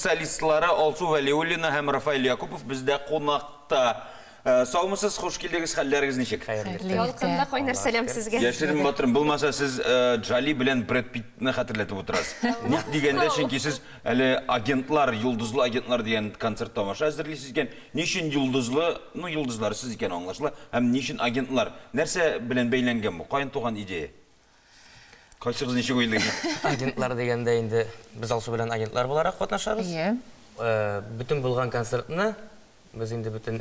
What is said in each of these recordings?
солистлары Алсу Вәлиуллина һәм Рафаэль Якупов бізде қонақта. Саумысыз, қош келдіңіз, хәлләріңіз нешек? Ялқында қойнар сәлем сізге. Яшырын батырым, болмаса сіз Джоли білен Брэд Питтіні қатырлетіп отырасыз. Ник дегенде, шенке сіз әлі агентлар, юлдызлы агентлар деген концерт тамаша әзірлейсіз екен. Нешін юлдызлы, юлдызлар сіз екен аңлашылы, әм нешін агентлар. Нәрсе білен бейленген бұл? Қайын туған идея? Қайсығыз неше көйлігі? Агентлар дегенде енді біз Алсу білен агентлар боларақ қатнашабыз. Бүтін болған концертіні biz indi bütün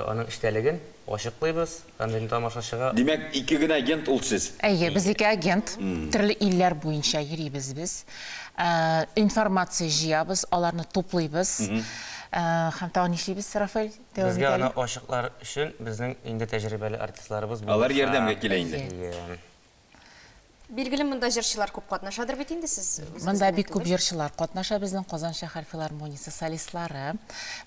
onun iştəligin oşuqlıyız. Həmin tamaşaçığa. Demək, iki gün agent ol siz. Biz iki agent. Türlü iller boyunca yürüyüz biz. İnformasiya jiyabız, onları toplayız. Hem tağın işleyimiz, Rafael? Bizge ana oşuqlar üçün bizim indi təcrübəli artistlarımız bu. Onlar yerden gekile indi. Белгілі мұнда жершілер көп қатнашадыр бет енді сіз? Мұнда бек көп жершілер қатнаша біздің Қазан шәһәр филармониясы солистлары.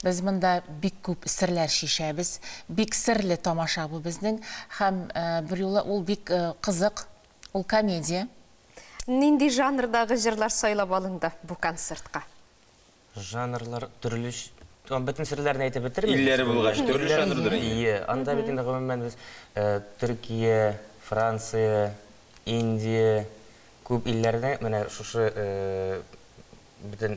Біз мұнда бек көп сірлер шешәбіз. Бек сірлі тамаша бұл біздің. Һәм бір юлы ол бек қызық, ол комедия. Нендей жанрдағы жырлар сайлап алынды бұл концертқа? Жанрлар түрліш. Bütün sırlarını ayıp bitirmeyiz. İlleri bulgaç, türlü janrdır. İyi. Anda bitinde ben biz Türkiye, Fransa, Indiya, көп illerde mana şu bütün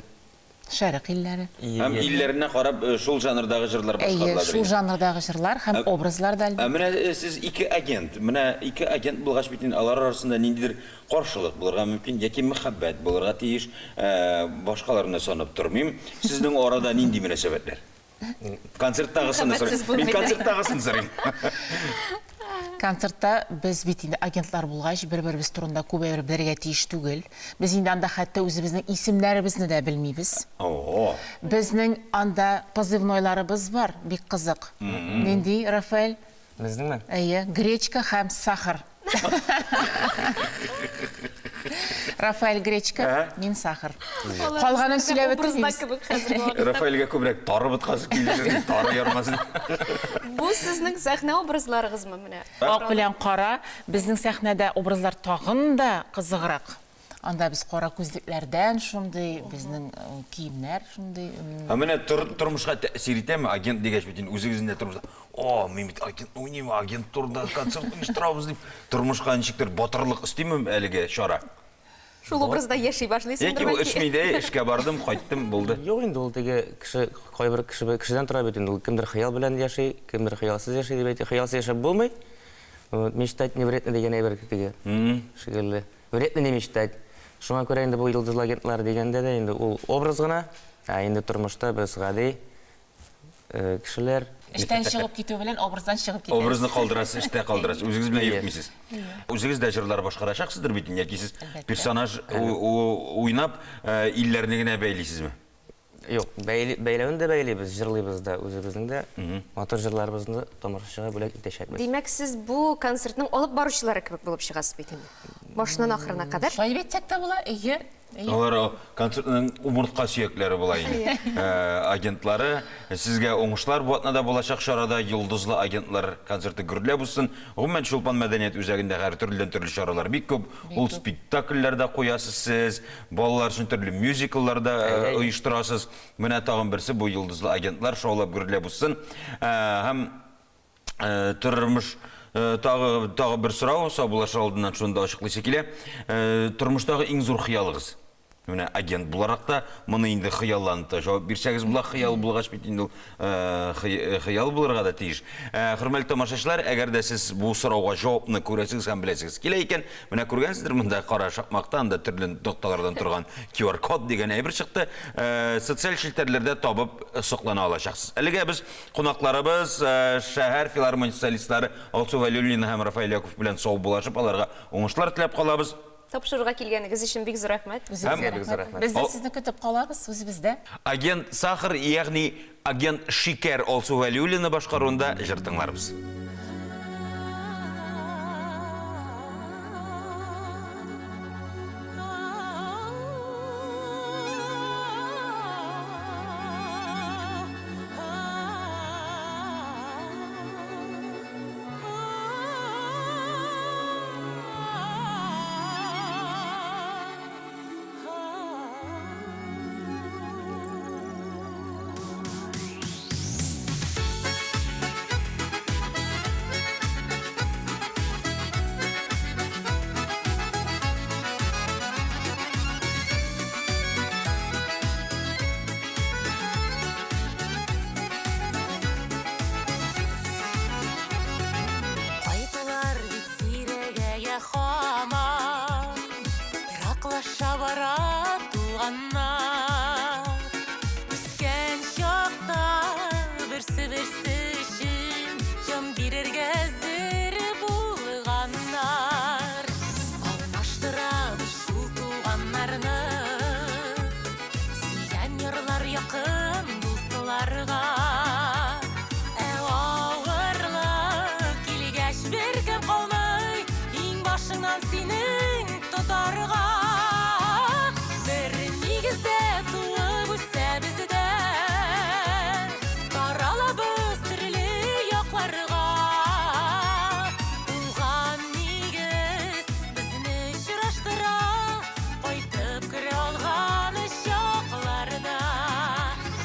Şərq illəri. Hem illerine qarab şul janrdağı jırlar başqalardır. Şul janrdağı jırlar hem obrazlar da əlbəttə. Mene siz iki agent, mene iki agent bulgaç bitin alar arasında nindidir qarşılıq bulurğa mümkün, yeki muhabbet bulurğa teyiş başqalarına sanıp durmayım. Sizдің orada nindi münasebetler? Konsertdağısını sorayım. Ben konsertdağısını sorayım. Konsertda biz bitinde agentlar bulgaç bir-birimiz turunda көбәйер bilirge тиеш түгел. Biz indi anda hatta özümüzün isimlerimizni de bilmeyiz. Bizning anda pozivnoylarımız var, bek kızık. Nendi, Rafael? Bizning mi? Grechka hem sahar. Rafael Grechka, men sahar. Qalğanın söylәп өтірмейміз. Rafael'ge көбірек тары бұтқасы келдірді, тары ярмасын. Бұл сіздің сәхне образларыңыз мы міне? Ақ білен қара, біздің сәхнеде образлар тағын да қызығырақ. Анда біз қара көздікlerden шундай, біздің киімler шундай. Міне тұрмышқа тәсір ете ме? Агент дегеш бетін өзіңізінде тұрмышта. О, мен бет агент ойнайым, агент тұрда концерттің іштірауыз деп. Тұрмышқа нешіктер батырлық істеймім әліге шара. Шул образда яшей башлайсың бір бәлки? Ішмейді, ішке бардым, қайттым, болды. Жоқ енді ол теге қойбір кішіден тұра бетін. Кімдір қиял білән яшей, кімдір қиялсыз яшей деп әйті. Қиялсыз яшап болмай. Мечтать не вредно деген әйбір теге. Шігірлі. Вредно не мечтать. Шуңа көрі енді бұл йылдызлы агентлар дегенде де енді ол образ ғана. Енді тұрмышта біз ғади кішілер. Іштен шығып кету білен образдан шығып кету. Образны қалдырасыз, іште қалдырасыз. Өзіңіз білен өкмейсіз. Өзіңіз де жырлар башқарашақсыздар бетін, яки сіз персонаж ойнап, иллеріне гіне бәйлейсіз ме? Yok, bəyləvini də bəyləyibіз, jırlıyız da özümüzün də, motor jırlarımızın da tomarşığa bölək iteşəkmiz. Demək, siz bu konsertinin olub barışçıları kibik bulub шығасыз бетінде? Başından axırına kadar? Şay betsək də bula, Олар концертінің умыртқа сүйеклері болайын. Агентлары, сізге оңышлар бұатнада болашақ шарада юлдызлы агентлар концерті күрлі бұсын. Ғыммен Шолпан мәдениет өзәгінде әр түрлі шаралар бек көп. Ол спектакльлерді қоясыз сіз, балалар үшін түрлі мюзиклларда ұйыштырасыз. Міне тағын бірсі бұл юлдызлы агентлар шаулап күрлі бұсын. Хәм тұрмыш тағы бір сұрау, сабылашы алдынан шонда ашықлысы келе. Тұрмыштағы ең зор қиялығыз. Агент бұларақта мұны енді қиялланды. Жауап берсеңіз бұла қиял бұлғаш бетінде қиял бұларға да тейіш. Құрмәлі тамашашылар, әгер де сіз бұл сұрауға жауапны көресіңіз, һәм білесіңіз келе екен, міне көргенсіздер, мұнда қара шапмақтан да түрлі доқталардан тұрған QR-код деген әйбір шықты. Социал шілтерлерде табып сұқлана алашақсыз. Әліге біз қонақларыбыз шәһәр филармониясы солистлары Алсу Вәлиуллина һәм Рафаэль Якупов белән сау булашып, аларга уңышлар тіләп қалабыз. Тапшыруға келгеніңіз үшін бек зор рахмет. Біз де сізді күтіп қалабыз, өзімізде. Агент Сахар, яғни агент Шикер Алсу Вәлиуллина башқаруында жыртыңларымыз. Yakın dostlarga ağırlık ilgeç bir kim kalmay İn başından senin tutarga Bir nigizde tuğup üstse bizde Karalabız türlü yaklarga Tuğan nigiz bizni şıraştıra Koytup kire olgan şoklarda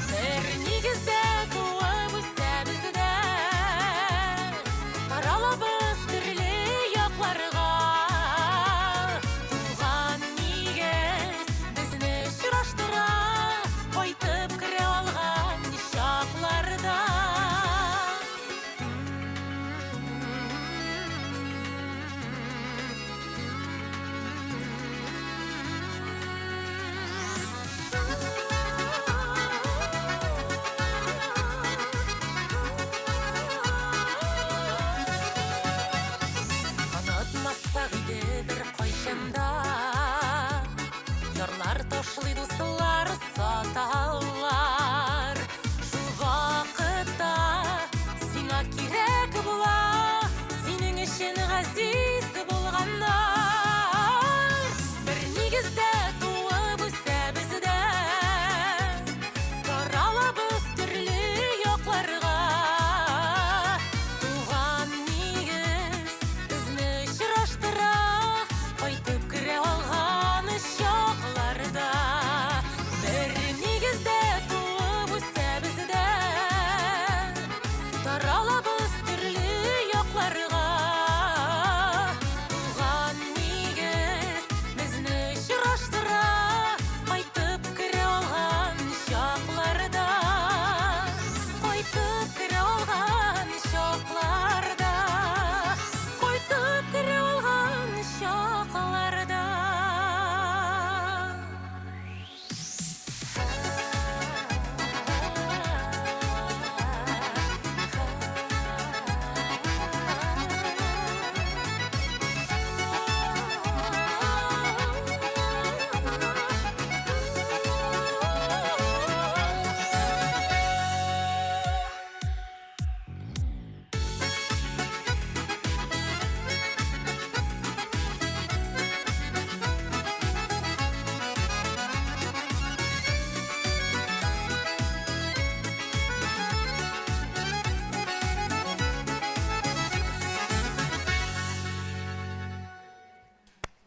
Bir nigizde tuğup üstse bizde Karalabız türlü yaklarga Tuğan nigiz bizni şıraştıra Koytup kire olgan şoklarda Kanatmazsa gide bir koyşanda Yarlar taşlıydı sular satallar Şu vakıtta Sina kirek bula Senin işin gaziz bulganlar Bir nigizde tuğup üstse bizde Karalabız türlü yoklarga Tuğan nigiz bizni şıraştıra Koytup kire olgan şoklarda Bir nigizde tuğup üstse bizde Taralabız türlü yoklarga Tuğan nigiz bizni şıraştıra Koytup kire olgan şoklarda Koytup kire olgan şoklarda Koytup kire olgan şoklarda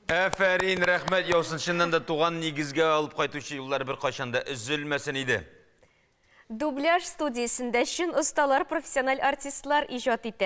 Aferin, rahmet yolsun. Şimdiden de tuğan nigizge alıp kaytuşu yıllar bir kaşanda üzülmesin idi. Дубляж студиясында шын ustalar, profesyonel artistlar ijat ите.